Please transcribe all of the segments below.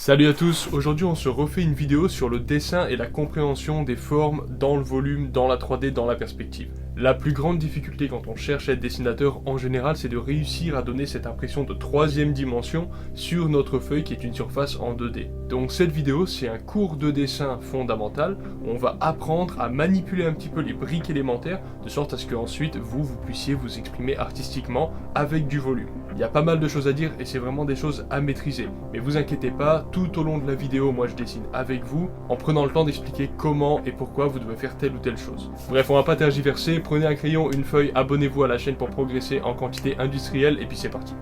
Salut à tous, aujourd'hui on se refait une vidéo sur le dessin et la compréhension des formes dans le volume, dans la 3D, dans la perspective. La plus grande difficulté quand on cherche à être dessinateur en général, c'est de réussir à donner cette impression de troisième dimension sur notre feuille qui est une surface en 2D. Donc cette vidéo, c'est un cours de dessin fondamental où on va apprendre à manipuler un petit peu les briques élémentaires de sorte à ce qu'ensuite vous puissiez vous exprimer artistiquement avec du volume. Il y a pas mal de choses à dire et c'est vraiment des choses à maîtriser. Mais vous inquiétez pas, tout au long de la vidéo, moi je dessine avec vous, en prenant le temps d'expliquer comment et pourquoi vous devez faire telle ou telle chose. Bref, on va pas tergiverser, prenez un crayon, une feuille, abonnez-vous à la chaîne pour progresser en quantité industrielle et puis c'est parti.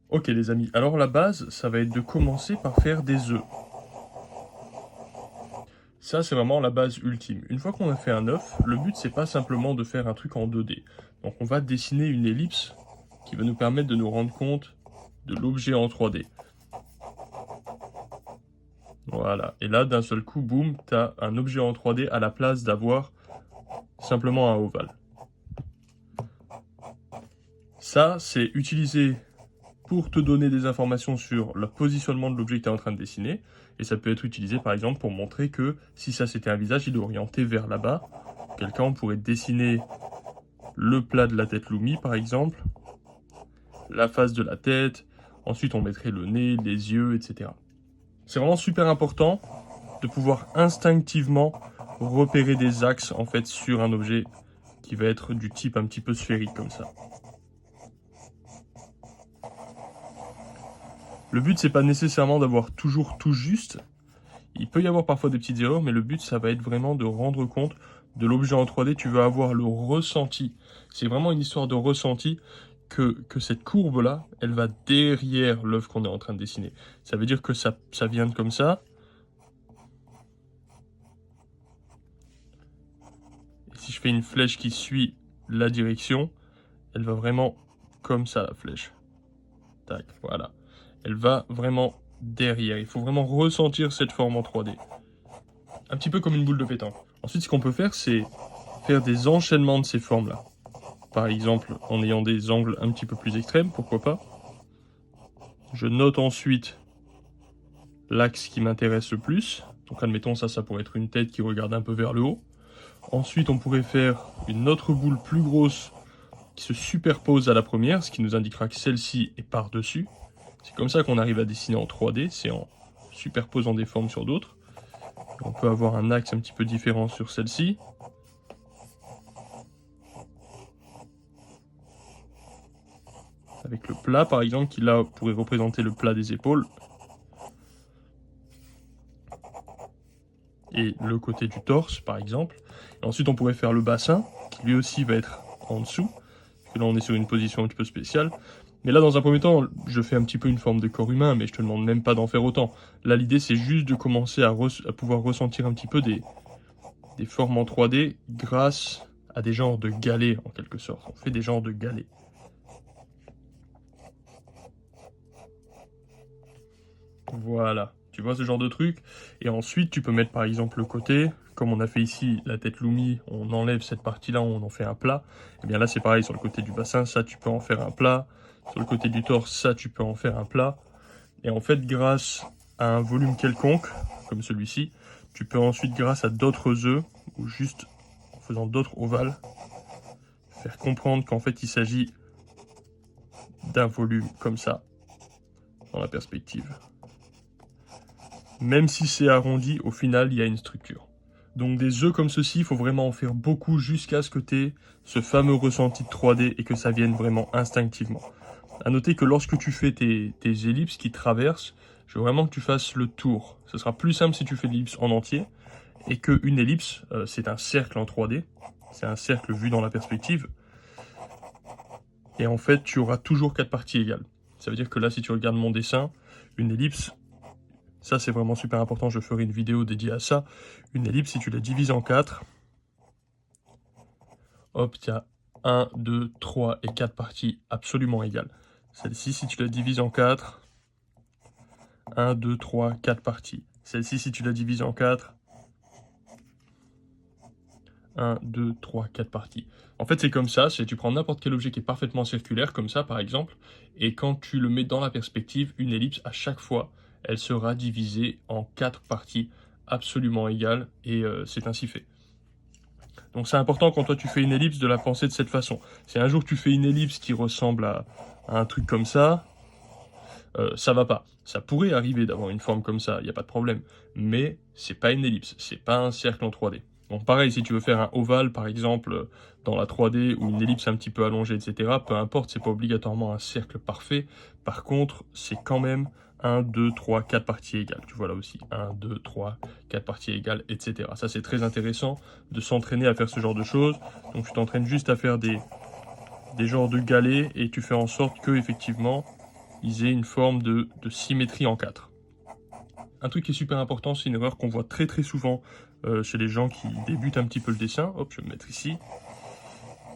Ok les amis, alors la base, ça va être de commencer par faire des œufs. Ça, c'est vraiment la base ultime. Une fois qu'on a fait un œuf, le but, c'est pas simplement de faire un truc en 2D. Donc, on va dessiner une ellipse qui va nous permettre de nous rendre compte de l'objet en 3D. Voilà. Et là, d'un seul coup, boum, tu as un objet en 3D à la place d'avoir simplement un ovale. Ça, c'est utilisé pour te donner des informations sur le positionnement de l'objet que tu es en train de dessiner. Et ça peut être utilisé par exemple pour montrer que si ça c'était un visage, il est orienté vers là-bas. Auquel cas on pourrait dessiner le plat de la tête Lumi par exemple, la face de la tête, ensuite on mettrait le nez, les yeux, etc. C'est vraiment super important de pouvoir instinctivement repérer des axes en fait sur un objet qui va être du type un petit peu sphérique comme ça. Le but, c'est pas nécessairement d'avoir toujours tout juste. Il peut y avoir parfois des petites erreurs, mais le but, ça va être vraiment de rendre compte de l'objet en 3D. Tu vas avoir le ressenti. C'est vraiment une histoire de ressenti que cette courbe-là, elle va derrière l'œuvre qu'on est en train de dessiner. Ça veut dire que ça vient comme ça. Et si je fais une flèche qui suit la direction, elle va vraiment comme ça, la flèche. Tac, voilà. Elle va vraiment derrière. Il faut vraiment ressentir cette forme en 3D. Un petit peu comme une boule de pétanque. Ensuite, ce qu'on peut faire, c'est faire des enchaînements de ces formes-là. Par exemple, en ayant des angles un petit peu plus extrêmes, pourquoi pas. Je note ensuite l'axe qui m'intéresse le plus. Donc admettons ça pourrait être une tête qui regarde un peu vers le haut. Ensuite, on pourrait faire une autre boule plus grosse qui se superpose à la première, ce qui nous indiquera que celle-ci est par-dessus. C'est comme ça qu'on arrive à dessiner en 3D, c'est en superposant des formes sur d'autres. On peut avoir un axe un petit peu différent sur celle-ci. Avec le plat par exemple, qui là pourrait représenter le plat des épaules. Et le côté du torse par exemple. Et ensuite on pourrait faire le bassin, qui lui aussi va être en dessous. Parce que là on est sur une position un petit peu spéciale. Mais là, dans un premier temps, je fais un petit peu une forme de corps humain, mais je te demande même pas d'en faire autant. Là, l'idée, c'est juste de commencer à pouvoir ressentir un petit peu des formes en 3D grâce à des genres de galets, en quelque sorte. On fait des genres de galets. Voilà, tu vois ce genre de truc. Et ensuite, tu peux mettre par exemple le côté, comme on a fait ici, la tête Lumi, on enlève cette partie-là, on en fait un plat. Et bien là, c'est pareil, sur le côté du bassin, ça, tu peux en faire un plat. Sur le côté du torse, ça, tu peux en faire un plat. Et en fait, grâce à un volume quelconque, comme celui-ci, tu peux ensuite, grâce à d'autres œufs, ou juste en faisant d'autres ovales, faire comprendre qu'en fait, il s'agit d'un volume comme ça, dans la perspective. Même si c'est arrondi, au final, il y a une structure. Donc des œufs comme ceci, il faut vraiment en faire beaucoup jusqu'à ce que tu aies ce fameux ressenti de 3D et que ça vienne vraiment instinctivement. A noter que lorsque tu fais tes ellipses qui traversent, je veux vraiment que tu fasses le tour. Ce sera plus simple si tu fais l'ellipse en entier. Et qu'une ellipse, c'est un cercle en 3D. C'est un cercle vu dans la perspective. Et en fait, tu auras toujours 4 parties égales. Ça veut dire que là, si tu regardes mon dessin, une ellipse, ça c'est vraiment super important, je ferai une vidéo dédiée à ça. Une ellipse, si tu la divises en 4, hop, tu as 1, 2, 3 et 4 parties absolument égales. Celle-ci, si tu la divises en 4, 1, 2, 3, 4 parties. Celle-ci, si tu la divises en 4, 1, 2, 3, 4 parties. En fait, c'est comme ça, c'est tu prends n'importe quel objet qui est parfaitement circulaire, comme ça par exemple, et quand tu le mets dans la perspective, une ellipse, à chaque fois, elle sera divisée en 4 parties absolument égales, et c'est ainsi fait. Donc c'est important quand toi tu fais une ellipse de la penser de cette façon. Si un jour tu fais une ellipse qui ressemble à un truc comme ça va pas. Ça pourrait arriver d'avoir une forme comme ça, il n'y a pas de problème. Mais c'est pas une ellipse, c'est pas un cercle en 3D. Donc pareil, si tu veux faire un ovale, par exemple, dans la 3D, ou une ellipse un petit peu allongée, etc., peu importe, c'est pas obligatoirement un cercle parfait. Par contre, c'est quand même 1, 2, 3, 4 parties égales. Tu vois là aussi, 1, 2, 3, 4 parties égales, etc. Ça, c'est très intéressant de s'entraîner à faire ce genre de choses. Donc tu t'entraînes juste à faire des genres de galets, et tu fais en sorte que, effectivement, ils aient une forme de symétrie en 4. Un truc qui est super important, c'est une erreur qu'on voit très très souvent chez les gens qui débutent un petit peu le dessin. Hop, je vais me mettre ici.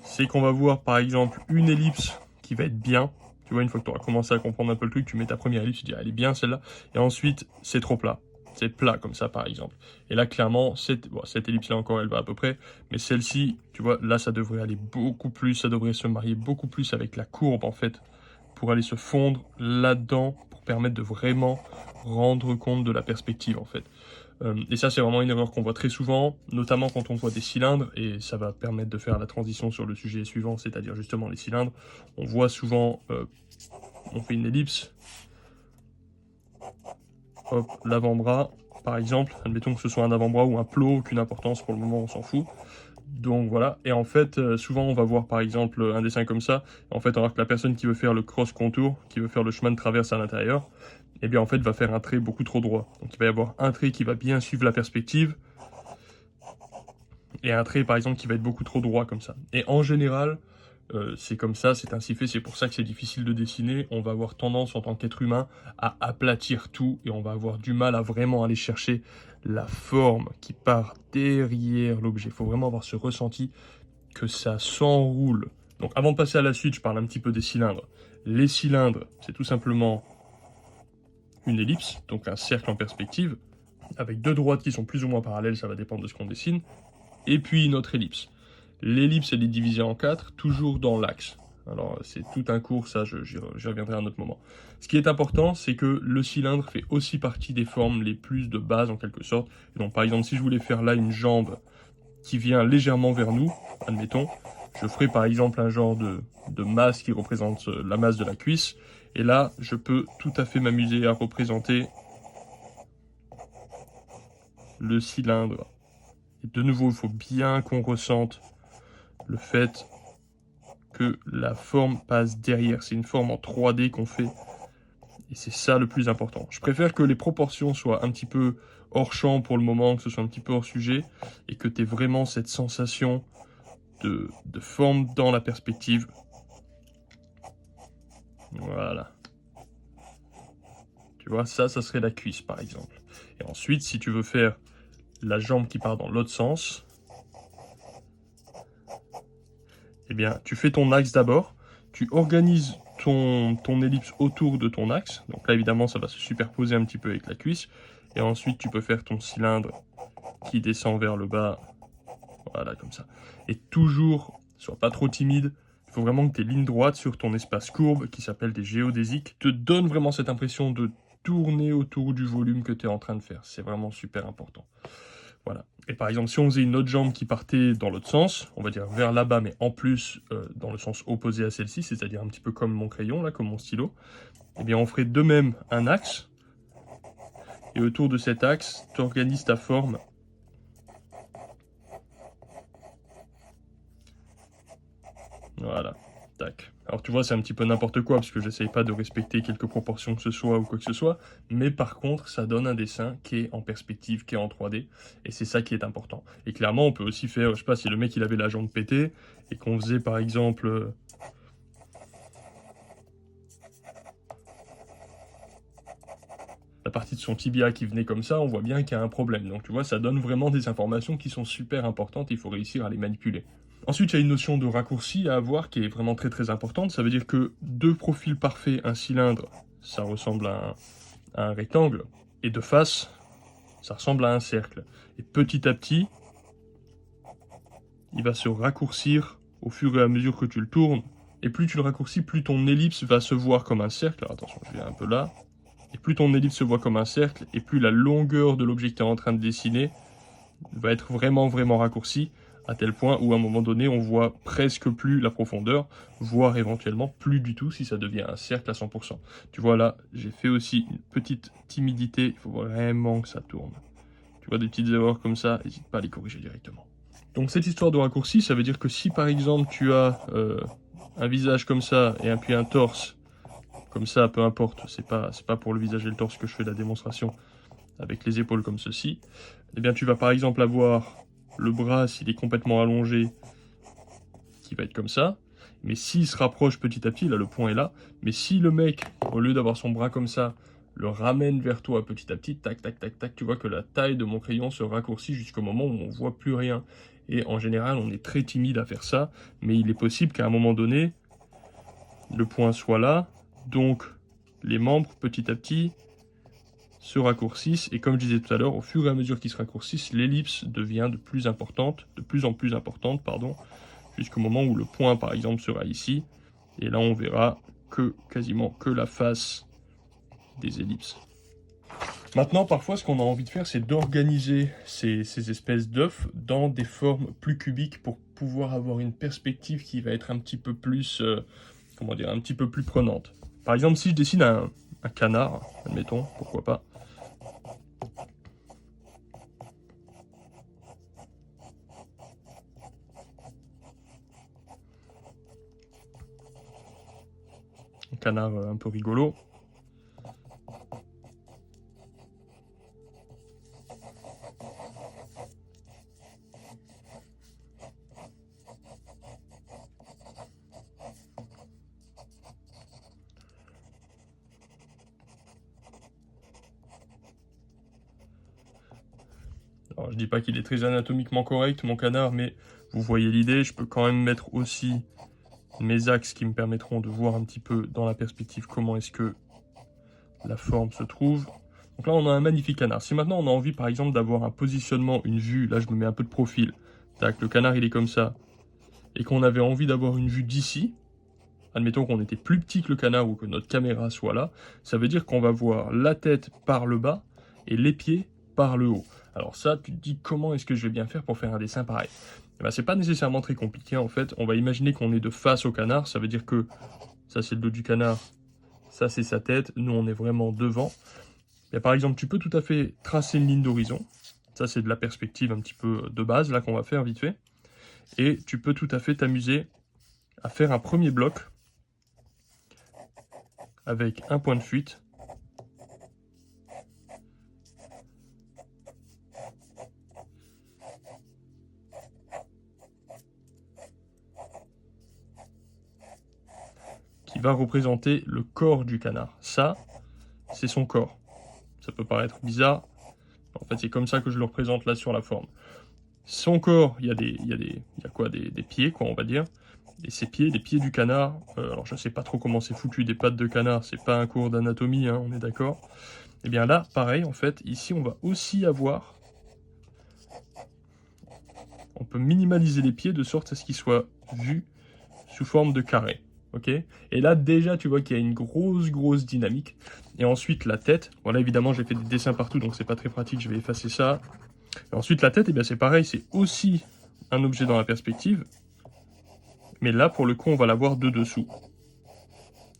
C'est qu'on va voir par exemple une ellipse qui va être bien. Tu vois, une fois que tu auras commencé à comprendre un peu le truc, tu mets ta première ellipse, tu dis, elle est bien celle-là. Et ensuite, c'est trop plat. C'est plat comme ça par exemple. Et là, clairement, cette ellipse-là encore, elle va à peu près. Mais celle-ci, tu vois, là, ça devrait aller beaucoup plus. Ça devrait se marier beaucoup plus avec la courbe en fait, pour aller se fondre là-dedans, pour permettre de vraiment rendre compte de la perspective en fait. Et ça, c'est vraiment une erreur qu'on voit très souvent, notamment quand on voit des cylindres, et ça va permettre de faire la transition sur le sujet suivant, c'est-à-dire justement les cylindres. On voit souvent, on fait une ellipse, hop, l'avant-bras, par exemple, admettons que ce soit un avant-bras ou un plot, aucune importance pour le moment, on s'en fout. Donc voilà, et en fait, souvent on va voir par exemple un dessin comme ça, en fait on va voir que la personne qui veut faire le cross-contour, qui veut faire le chemin de traverse à l'intérieur, eh bien en fait va faire un trait beaucoup trop droit. Donc il va y avoir un trait qui va bien suivre la perspective, et un trait par exemple qui va être beaucoup trop droit comme ça. Et en général, c'est comme ça, c'est ainsi fait, c'est pour ça que c'est difficile de dessiner. On va avoir tendance en tant qu'être humain à aplatir tout, et on va avoir du mal à vraiment aller chercher la forme qui part derrière l'objet. Il faut vraiment avoir ce ressenti que ça s'enroule. Donc avant de passer à la suite, je parle un petit peu des cylindres. Les cylindres, c'est tout simplement une ellipse, donc un cercle en perspective, avec deux droites qui sont plus ou moins parallèles, ça va dépendre de ce qu'on dessine, et puis une autre ellipse. L'ellipse, elle est divisée en 4, toujours dans l'axe. Alors, c'est tout un cours, ça, j'y reviendrai à un autre moment. Ce qui est important, c'est que le cylindre fait aussi partie des formes les plus de base, en quelque sorte. Et donc, par exemple, si je voulais faire là une jambe qui vient légèrement vers nous, admettons, je ferai par exemple un genre de masse qui représente la masse de la cuisse. Et là, je peux tout à fait m'amuser à représenter le cylindre. Et de nouveau, il faut bien qu'on ressente le fait que la forme passe derrière. C'est une forme en 3D qu'on fait. Et c'est ça le plus important. Je préfère que les proportions soient un petit peu hors champ pour le moment, que ce soit un petit peu hors sujet, et que tu aies vraiment cette sensation de forme dans la perspective. Voilà. Tu vois, ça serait la cuisse, par exemple. Et ensuite, si tu veux faire la jambe qui part dans l'autre sens, eh bien, tu fais ton axe d'abord, tu organises ton ellipse autour de ton axe. Donc là, évidemment, ça va se superposer un petit peu avec la cuisse. Et ensuite, tu peux faire ton cylindre qui descend vers le bas. Voilà, comme ça. Et toujours, sois pas trop timide. Il faut vraiment que tes lignes droites sur ton espace courbe, qui s'appelle des géodésiques, te donnent vraiment cette impression de tourner autour du volume que tu es en train de faire. C'est vraiment super important. Voilà. Et par exemple, si on faisait une autre jambe qui partait dans l'autre sens, on va dire vers là-bas, mais en plus dans le sens opposé à celle-ci, c'est-à-dire un petit peu comme mon crayon, là, comme mon stylo, eh bien on ferait de même un axe, et autour de cet axe, tu organises ta forme. Voilà, tac. Alors tu vois, c'est un petit peu n'importe quoi, parce que j'essaye pas de respecter quelques proportions que ce soit ou quoi que ce soit, mais par contre, ça donne un dessin qui est en perspective, qui est en 3D, et c'est ça qui est important. Et clairement, on peut aussi faire, je sais pas, si le mec il avait la jambe pétée, et qu'on faisait par exemple la partie de son tibia qui venait comme ça, on voit bien qu'il y a un problème. Donc tu vois, ça donne vraiment des informations qui sont super importantes, il faut réussir à les manipuler. Ensuite, il y a une notion de raccourci à avoir qui est vraiment très très importante. Ça veut dire que deux profils parfaits, un cylindre, ça ressemble à un rectangle, et de face, ça ressemble à un cercle. Et petit à petit, il va se raccourcir au fur et à mesure que tu le tournes. Et plus tu le raccourcis, plus ton ellipse va se voir comme un cercle. Alors attention, je viens un peu là. Et plus ton ellipse se voit comme un cercle, et plus la longueur de l'objet que tu es en train de dessiner va être vraiment raccourcie, à tel point où à un moment donné, on voit presque plus la profondeur, voire éventuellement plus du tout si ça devient un cercle à 100%. Tu vois là, j'ai fait aussi une petite timidité, il faut vraiment que ça tourne. Tu vois des petites erreurs comme ça, n'hésite pas à les corriger directement. Donc cette histoire de raccourci, ça veut dire que si par exemple tu as un visage comme ça et puis un torse comme ça, peu importe, c'est pas pour le visage et le torse que je fais la démonstration, avec les épaules comme ceci, eh bien tu vas par exemple avoir le bras, s'il est complètement allongé, qui va être comme ça, mais s'il se rapproche petit à petit, là le point est là, mais si le mec, au lieu d'avoir son bras comme ça, le ramène vers toi petit à petit, tac, tac, tac, tac, tu vois que la taille de mon crayon se raccourcit jusqu'au moment où on ne voit plus rien. Et en général, on est très timide à faire ça, mais il est possible qu'à un moment donné, le point soit là, donc les membres, petit à petit, se raccourcissent, et comme je disais tout à l'heure, au fur et à mesure qu'ils se raccourcissent, l'ellipse devient de plus en plus importante, jusqu'au moment où le point, par exemple, sera ici, et là on verra que quasiment que la face des ellipses. Maintenant, parfois, ce qu'on a envie de faire, c'est d'organiser ces espèces d'œufs dans des formes plus cubiques pour pouvoir avoir une perspective qui va être un petit peu plus, comment dire, un petit peu plus prenante. Par exemple, si je dessine un canard, admettons, pourquoi pas. Un canard un peu rigolo. Alors, je dis pas qu'il est très anatomiquement correct, mon canard, mais vous voyez l'idée. Je peux quand même mettre aussi mes axes qui me permettront de voir un petit peu dans la perspective comment est-ce que la forme se trouve. Donc là, on a un magnifique canard. Si maintenant on a envie, par exemple, d'avoir un positionnement, une vue, là, je me mets un peu de profil. Tac, le canard, il est comme ça. Et qu'on avait envie d'avoir une vue d'ici, admettons qu'on était plus petit que le canard ou que notre caméra soit là, ça veut dire qu'on va voir la tête par le bas et les pieds par le haut. Alors ça, tu te dis comment est-ce que je vais bien faire pour faire un dessin pareil? Eh ben, c'est pas nécessairement très compliqué en fait. On va imaginer qu'on est de face au canard, ça veut dire que ça c'est le dos du canard, ça c'est sa tête, nous on est vraiment devant. Et par exemple, tu peux tout à fait tracer une ligne d'horizon. Ça c'est de la perspective un petit peu de base là qu'on va faire vite fait. Et tu peux tout à fait t'amuser à faire un premier bloc avec un point de fuite. Qui va représenter le corps du canard. Ça, c'est son corps. Ça peut paraître bizarre. En fait, c'est comme ça que je le représente là sur la forme. Son corps, il y a des pieds, quoi, on va dire. Et ces pieds, les pieds du canard, alors je sais pas trop comment c'est foutu des pattes de canard, c'est pas un cours d'anatomie, hein, on est d'accord. Et bien là, pareil, en fait, ici on va aussi avoir... On peut minimaliser les pieds de sorte à ce qu'ils soient vus sous forme de carré. Ok. Et là, déjà, tu vois qu'il y a une grosse dynamique. Et ensuite, la tête. Voilà, évidemment, j'ai fait des dessins partout, donc c'est pas très pratique. Je vais effacer ça. Et ensuite, la tête, eh bien, c'est pareil. C'est aussi un objet dans la perspective. Mais là, pour le coup, on va la voir de dessous.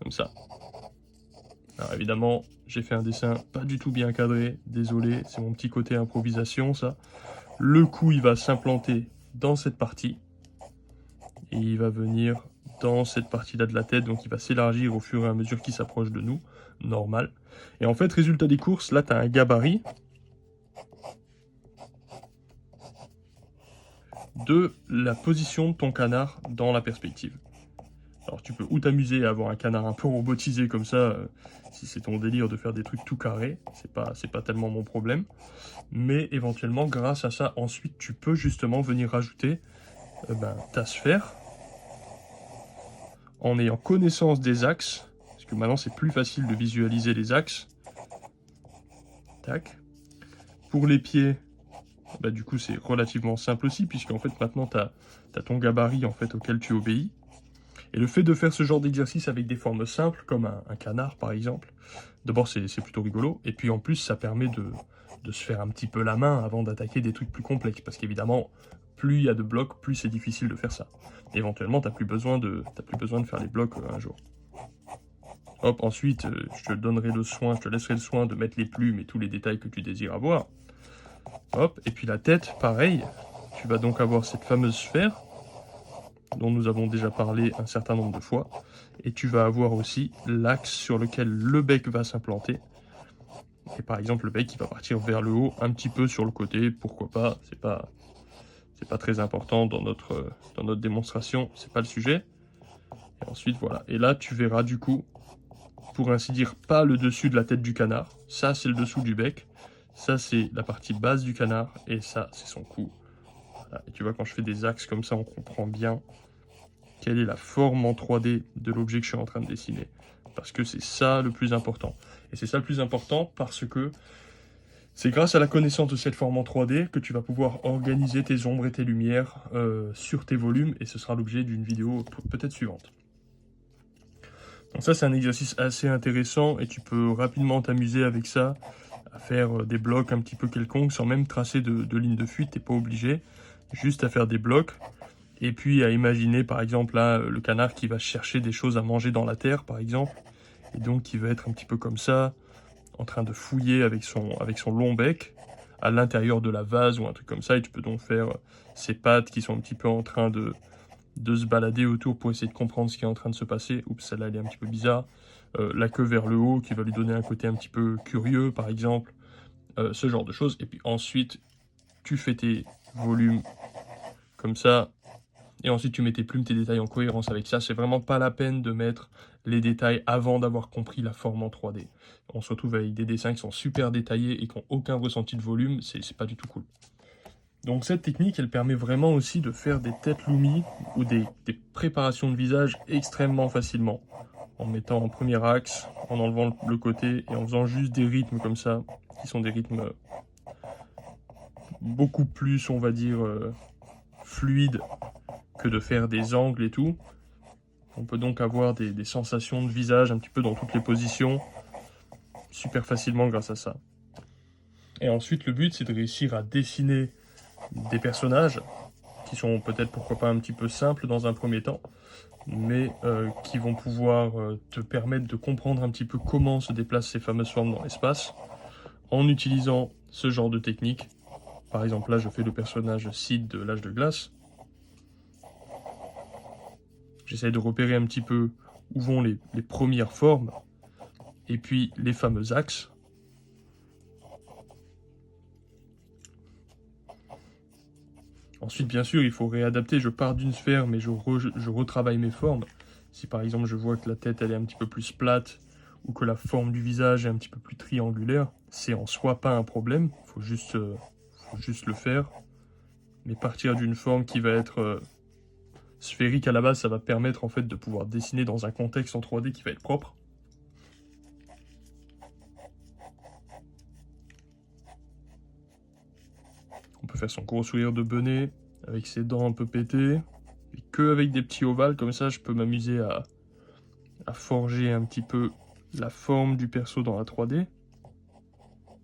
Comme ça. Alors, évidemment, j'ai fait un dessin pas du tout bien cadré. Désolé, c'est mon petit côté improvisation, ça. Le cou, il va s'implanter dans cette partie. Et il va venir dans cette partie-là de la tête, donc il va s'élargir au fur et à mesure qu'il s'approche de nous, normal. Et en fait, résultat des courses, là, tu as un gabarit de la position de ton canard dans la perspective. Alors, tu peux ou t'amuser à avoir un canard un peu robotisé comme ça, si c'est ton délire de faire des trucs tout carrés, c'est pas tellement mon problème. Mais éventuellement, grâce à ça, ensuite, tu peux justement venir rajouter ta sphère, en ayant connaissance des axes, parce que maintenant c'est plus facile de visualiser les axes. Tac. Pour les pieds, bah, du coup c'est relativement simple aussi, puisqu'en fait maintenant tu as ton gabarit en fait auquel tu obéis. Et le fait de faire ce genre d'exercice avec des formes simples, comme un canard par exemple, d'abord c'est plutôt rigolo, et puis en plus ça permet de se faire un petit peu la main avant d'attaquer des trucs plus complexes, parce qu'évidemment, plus il y a de blocs, plus c'est difficile de faire ça. Éventuellement, t'as plus besoin de faire les blocs un jour. Hop, ensuite, je te laisserai le soin de mettre les plumes et tous les détails que tu désires avoir. Hop, et puis la tête, pareil, tu vas donc avoir cette fameuse sphère, dont nous avons déjà parlé un certain nombre de fois, et tu vas avoir aussi l'axe sur lequel le bec va s'implanter. Et par exemple, le bec, il va partir vers le haut, un petit peu sur le côté, pourquoi pas, c'est pas très important dans notre démonstration, c'est pas le sujet. Et ensuite, voilà. Et là, tu verras du coup, pour ainsi dire, pas le dessus de la tête du canard. Ça, c'est le dessous du bec. Ça, c'est la partie basse du canard. Et ça, c'est son cou. Voilà. Et tu vois, quand je fais des axes comme ça, on comprend bien quelle est la forme en 3D de l'objet que je suis en train de dessiner. Parce que c'est ça le plus important. Et c'est ça le plus important parce que c'est grâce à la connaissance de cette forme en 3D que tu vas pouvoir organiser tes ombres et tes lumières sur tes volumes, et ce sera l'objet d'une vidéo peut-être suivante. Donc ça, c'est un exercice assez intéressant, et tu peux rapidement t'amuser avec ça, à faire des blocs un petit peu quelconques, sans même tracer de ligne de fuite, t'es pas obligé, juste à faire des blocs, et puis à imaginer par exemple là, le canard qui va chercher des choses à manger dans la terre, par exemple, et donc qui va être un petit peu comme ça, en train de fouiller avec son long bec à l'intérieur de la vase ou un truc comme ça, et tu peux donc faire ses pattes qui sont un petit peu en train de se balader autour pour essayer de comprendre ce qui est en train de se passer. Oups, celle-là elle est un petit peu bizarre. La queue vers le haut qui va lui donner un côté un petit peu curieux par exemple, ce genre de choses. Et puis ensuite tu fais tes volumes comme ça, et ensuite tu mets tes plumes, tes détails en cohérence avec ça. C'est vraiment pas la peine de mettre les détails avant d'avoir compris la forme en 3D. On se retrouve avec des dessins qui sont super détaillés et qui n'ont aucun ressenti de volume, c'est pas du tout cool. Donc cette technique, elle permet vraiment aussi de faire des têtes Lumi ou des préparations de visage extrêmement facilement. En mettant en premier axe, en enlevant le côté et en faisant juste des rythmes comme ça, qui sont des rythmes beaucoup plus, on va dire, fluides que de faire des angles et tout. On peut donc avoir des sensations de visage un petit peu dans toutes les positions, super facilement grâce à ça. Et ensuite, le but, c'est de réussir à dessiner des personnages qui sont peut-être, pourquoi pas, un petit peu simples dans un premier temps, mais qui vont pouvoir te permettre de comprendre un petit peu comment se déplacent ces fameuses formes dans l'espace, en utilisant ce genre de technique. Par exemple, là, je fais le personnage Sid de l'Âge de Glace. J'essaie de repérer un petit peu où vont les premières formes, et puis les fameux axes. Ensuite, bien sûr, il faut réadapter. Je pars d'une sphère, mais je retravaille mes formes. Si par exemple, je vois que la tête elle est un petit peu plus plate, ou que la forme du visage est un petit peu plus triangulaire, c'est en soi pas un problème. Faut juste le faire. Mais partir d'une forme qui va être sphérique à la base, ça va permettre en fait de pouvoir dessiner dans un contexte en 3D qui va être propre. On peut faire son gros sourire de Benet, avec ses dents un peu pétées. Et que avec des petits ovales, comme ça je peux m'amuser à forger un petit peu la forme du perso dans la 3D.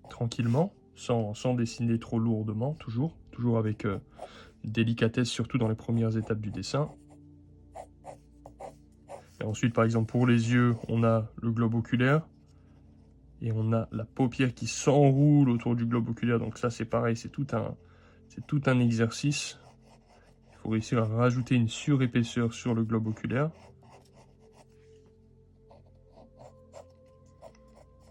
Tranquillement, sans dessiner trop lourdement, toujours avec délicatesse, surtout dans les premières étapes du dessin. Et ensuite, par exemple, pour les yeux, on a le globe oculaire. Et on a la paupière qui s'enroule autour du globe oculaire. Donc ça, c'est pareil, c'est tout un exercice. Il faut réussir à rajouter une surépaisseur sur le globe oculaire.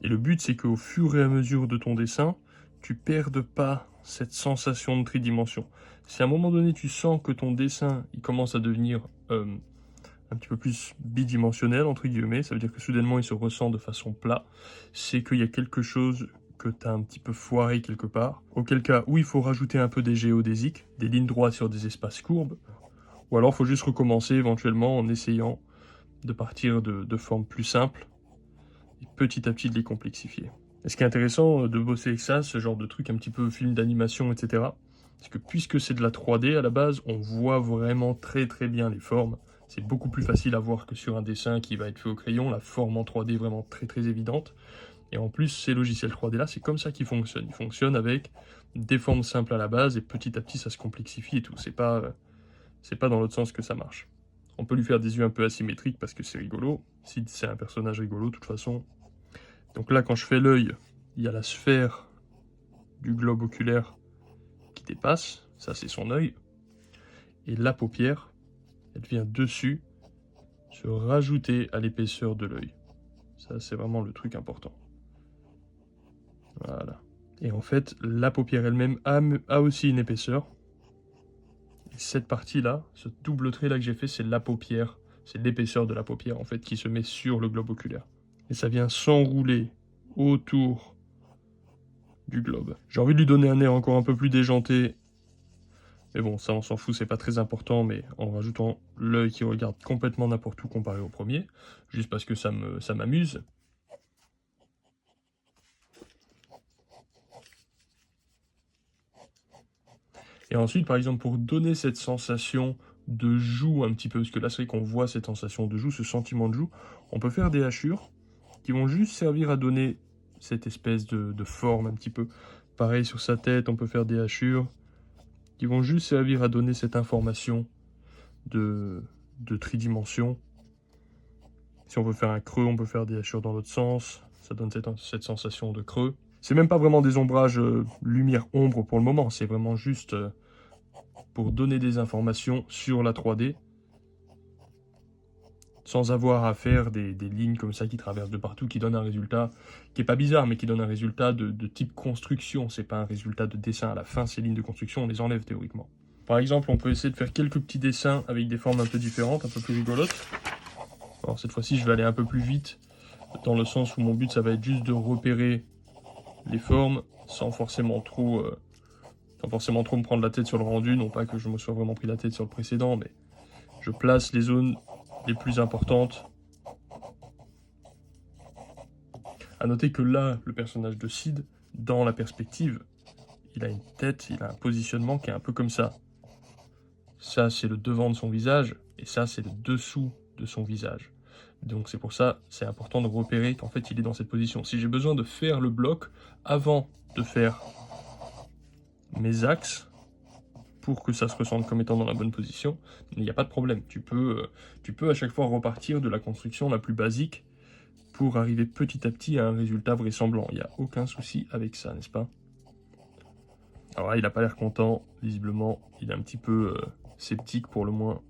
Et le but, c'est qu'au fur et à mesure de ton dessin, tu perdes pas cette sensation de tridimension. Si à un moment donné, tu sens que ton dessin il commence à devenir un petit peu plus bidimensionnel, entre guillemets, ça veut dire que soudainement, il se ressent de façon plat, c'est qu'il y a quelque chose que tu as un petit peu foiré quelque part. Auquel cas, où il faut rajouter un peu des géodésiques, des lignes droites sur des espaces courbes, ou alors il faut juste recommencer éventuellement en essayant de partir de formes plus simples, et petit à petit de les complexifier. Et ce qui est intéressant de bosser avec ça, ce genre de truc un petit peu film d'animation, etc., c'est que puisque c'est de la 3D à la base, on voit vraiment très très bien les formes. C'est beaucoup plus facile à voir que sur un dessin qui va être fait au crayon. La forme en 3D est vraiment très très évidente. Et en plus, ces logiciels 3D là, c'est comme ça qu'ils fonctionnent. Ils fonctionnent avec des formes simples à la base et petit à petit ça se complexifie et tout. C'est pas dans l'autre sens que ça marche. On peut lui faire des yeux un peu asymétriques parce que c'est rigolo. Si c'est un personnage rigolo, de toute façon. Donc là, quand je fais l'œil, il y a la sphère du globe oculaire qui dépasse. Ça, c'est son œil. Et la paupière, elle vient dessus se rajouter à l'épaisseur de l'œil. Ça, c'est vraiment le truc important. Voilà. Et en fait, la paupière elle-même a aussi une épaisseur. Et cette partie-là, ce double trait-là que j'ai fait, c'est la paupière. C'est l'épaisseur de la paupière, en fait, qui se met sur le globe oculaire. Et ça vient s'enrouler autour du globe. J'ai envie de lui donner un air encore un peu plus déjanté. Mais bon, ça, on s'en fout, c'est pas très important. Mais en rajoutant l'œil qui regarde complètement n'importe où comparé au premier. Juste parce que ça m'amuse. Et ensuite, par exemple, pour donner cette sensation de joue un petit peu, parce que là, c'est vrai qu'on voit cette sensation de joue, ce sentiment de joue, on peut faire des hachures qui vont juste servir à donner cette espèce de forme un petit peu. Pareil, sur sa tête, on peut faire des hachures qui vont juste servir à donner cette information de tridimension. Si on veut faire un creux, on peut faire des hachures dans l'autre sens. Ça donne cette sensation de creux. C'est même pas vraiment des ombrages lumière-ombre pour le moment, c'est vraiment juste pour donner des informations sur la 3D sans avoir à faire des lignes comme ça qui traversent de partout, qui donnent un résultat qui est pas bizarre, mais qui donne un résultat de type construction. C'est pas un résultat de dessin. À la fin, ces lignes de construction, on les enlève théoriquement. Par exemple, on peut essayer de faire quelques petits dessins avec des formes un peu différentes, un peu plus rigolotes. Alors cette fois-ci, je vais aller un peu plus vite, dans le sens où mon but, ça va être juste de repérer les formes sans forcément trop me prendre la tête sur le rendu. Non pas que je me sois vraiment pris la tête sur le précédent, mais je place les zones les plus importantes. A noter que là, le personnage de Sid, dans la perspective, il a une tête, il a un positionnement qui est un peu comme ça. Ça, c'est le devant de son visage, et ça, c'est le dessous de son visage. Donc c'est pour ça, c'est important de repérer qu'en fait, il est dans cette position. Si j'ai besoin de faire le bloc avant de faire mes axes, pour que ça se ressente comme étant dans la bonne position, il n'y a pas de problème. Tu peux à chaque fois repartir de la construction la plus basique pour arriver petit à petit à un résultat vraisemblable. Il n'y a aucun souci avec ça, n'est-ce pas? Alors là, il n'a pas l'air content, visiblement. Il est un petit peu sceptique pour le moins.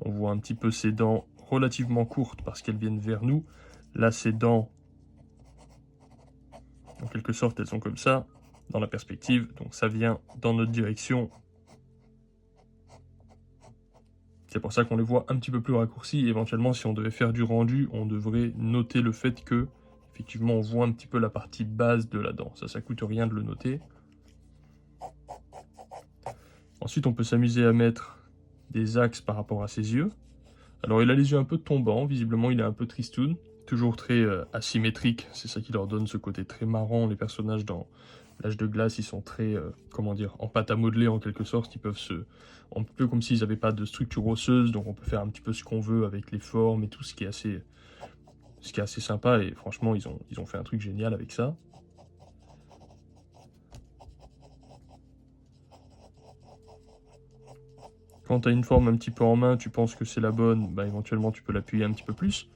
On voit un petit peu ses dents relativement courtes parce qu'elles viennent vers nous. Là, ses dents, en quelque sorte, elles sont comme ça, dans la perspective. Donc ça vient dans notre direction. C'est pour ça qu'on les voit un petit peu plus raccourcis. Éventuellement, si on devait faire du rendu, on devrait noter le fait que, effectivement, on voit un petit peu la partie base de la dent. Ça coûte rien de le noter. Ensuite, on peut s'amuser à mettre des axes par rapport à ses yeux. Alors, il a les yeux un peu tombants. Visiblement, il est un peu tristoun. Toujours très asymétrique. C'est ça qui leur donne ce côté très marrant. Les personnages dans L'Âge de glace, ils sont très, comment dire, en pâte à modeler en quelque sorte. Ils peuvent un peu comme s'ils n'avaient pas de structure osseuse, donc on peut faire un petit peu ce qu'on veut avec les formes et tout, ce qui est assez sympa. Et franchement, ils ont fait un truc génial avec ça. Quand tu as une forme un petit peu en main, tu penses que c'est la bonne, bah éventuellement tu peux l'appuyer un petit peu plus.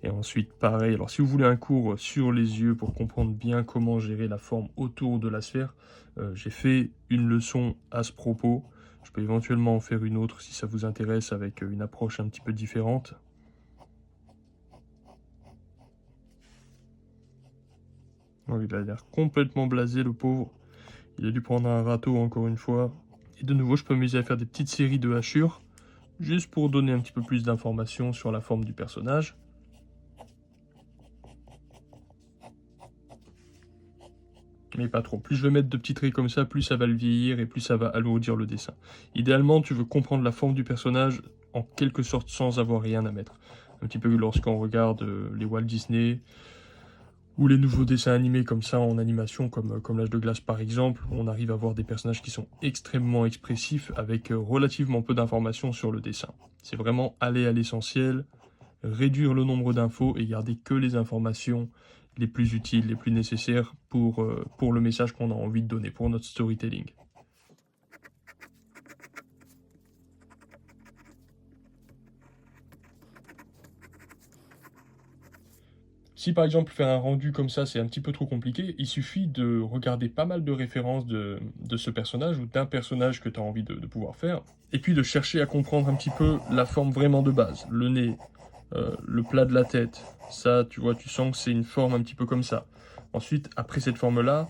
Et ensuite, pareil, alors si vous voulez un cours sur les yeux pour comprendre bien comment gérer la forme autour de la sphère, j'ai fait une leçon à ce propos. Je peux éventuellement en faire une autre si ça vous intéresse avec une approche un petit peu différente. Donc, il a l'air complètement blasé, le pauvre. Il a dû prendre un râteau encore une fois. Et de nouveau, je peux m'amuser à faire des petites séries de hachures, juste pour donner un petit peu plus d'informations sur la forme du personnage. Mais pas trop. Plus je vais mettre de petits traits comme ça, plus ça va le vieillir et plus ça va alourdir le dessin. Idéalement, tu veux comprendre la forme du personnage en quelque sorte sans avoir rien à mettre. Un petit peu lorsqu'on regarde les Walt Disney Ou les nouveaux dessins animés comme ça en animation, comme l'Âge de glace par exemple, où on arrive à voir des personnages qui sont extrêmement expressifs avec relativement peu d'informations sur le dessin. C'est vraiment aller à l'essentiel, réduire le nombre d'infos et garder que les informations les plus utiles, les plus nécessaires pour le message qu'on a envie de donner, pour notre storytelling. Si par exemple faire un rendu comme ça c'est un petit peu trop compliqué, il suffit de regarder pas mal de références de ce personnage ou d'un personnage que tu as envie de pouvoir faire, et puis de chercher à comprendre un petit peu la forme vraiment de base. Le nez, le plat de la tête, ça tu vois, tu sens que c'est une forme un petit peu comme ça. Ensuite, après cette forme-là,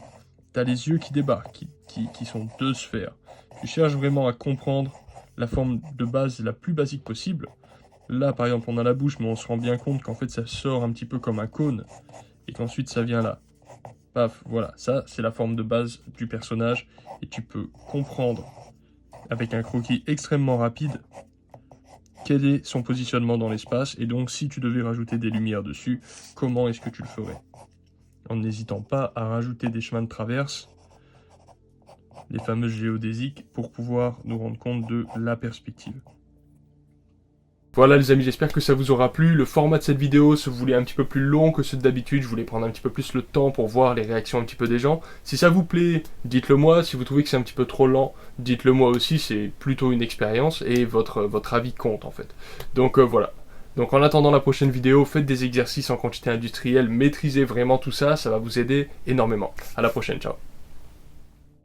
tu as les yeux qui débarquent, qui sont deux sphères. Tu cherches vraiment à comprendre la forme de base la plus basique possible. Là, par exemple, on a la bouche, mais on se rend bien compte qu'en fait, ça sort un petit peu comme un cône, et qu'ensuite, ça vient là. Paf, voilà, ça, c'est la forme de base du personnage, et tu peux comprendre, avec un croquis extrêmement rapide, quel est son positionnement dans l'espace, et donc, si tu devais rajouter des lumières dessus, comment est-ce que tu le ferais? En n'hésitant pas à rajouter des chemins de traverse, les fameuses géodésiques, pour pouvoir nous rendre compte de la perspective. Voilà les amis, j'espère que ça vous aura plu. Le format de cette vidéo se voulait un petit peu plus long que ceux d'habitude. Je voulais prendre un petit peu plus le temps pour voir les réactions un petit peu des gens. Si ça vous plaît, dites-le moi. Si vous trouvez que c'est un petit peu trop lent, dites-le moi aussi. C'est plutôt une expérience et votre avis compte en fait. Donc voilà. Donc en attendant la prochaine vidéo, faites des exercices en quantité industrielle. Maîtrisez vraiment tout ça, ça va vous aider énormément. À la prochaine, ciao.